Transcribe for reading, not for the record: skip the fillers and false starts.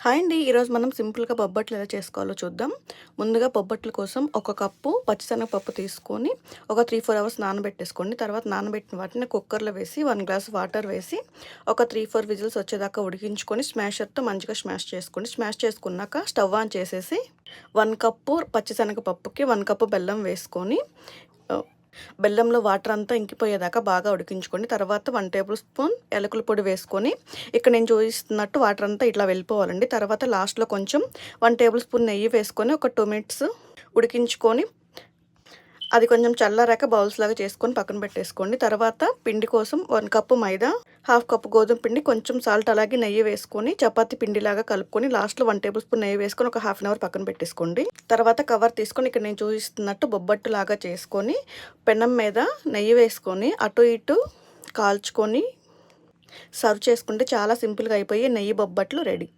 Hi అండి. ఈరోజు మనం సింపుల్‌గా బొబ్బట్లు ఎలా చేసుకోవాలో చూద్దాం. ముందుగా బొబ్బట్ల కోసం ఒక కప్పు పచ్చిశనగపప్పు తీసుకొని ఒక 3, 4 అవర్స్ నానబెట్టేసుకోండి. తర్వాత నానబెట్టిన వాటిని కుక్కర్‌లో వేసి 1 గ్లాస్ వాటర్ వేసి ఒక 3, 4 విజిల్స్ వచ్చేదాకా ఉడికించుకొని స్మాషర్‌తో మంచిగా స్మాష్ చేసుకోండి. స్మాష్ చేసుకున్నాక స్టవ్ ఆన్ చేసేసి 1 కప్పు పచ్చిశనగపప్పుకి 1 కప్పు బెల్లం వేసుకొని బెల్లంలో వాటర్ అంతా ఇంకిపోయేదాకా బాగా ఉడికించుకోండి. తర్వాత 1 టేబుల్ స్పూన్ యాలకుల పొడి వేసుకొని ఇక్కడ నేను చూపిస్తున్నట్టు వాటర్ అంతా ఇట్లా వెళ్ళిపోవాలండి. తర్వాత లాస్ట్‌లో కొంచెం 1 టేబుల్ స్పూన్ నెయ్యి వేసుకొని ఒక 2 మినిట్స్ ఉడికించుకొని అది కొంచెం చల్లారాక బౌల్స్ లాగా చేసుకొని పక్కన పెట్టేసుకోండి. తర్వాత పిండి కోసం 1 కప్పు మైదా, హాఫ్ కప్పు గోధుమ పిండి, కొంచెం సాల్ట్ అలాగే నెయ్యి వేసుకొని చపాతీ పిండిలాగా కలుపుకొని లాస్ట్‌లో 1 టేబుల్ స్పూన్ నెయ్యి వేసుకొని ఒక హాఫ్ అన్ అవర్ పక్కన పెట్టేసుకోండి. తర్వాత కవర్ తీసుకొని ఇక్కడ నేను చూపిస్తున్నట్టు బొబ్బట్టు లాగా చేసుకొని పెనం మీద నెయ్యి వేసుకొని అటు ఇటు కాల్చుకొని సర్వ్ చేసుకుంటే చాలా సింపుల్‌గా అయిపోయి నెయ్యి బొబ్బట్లు రెడీ.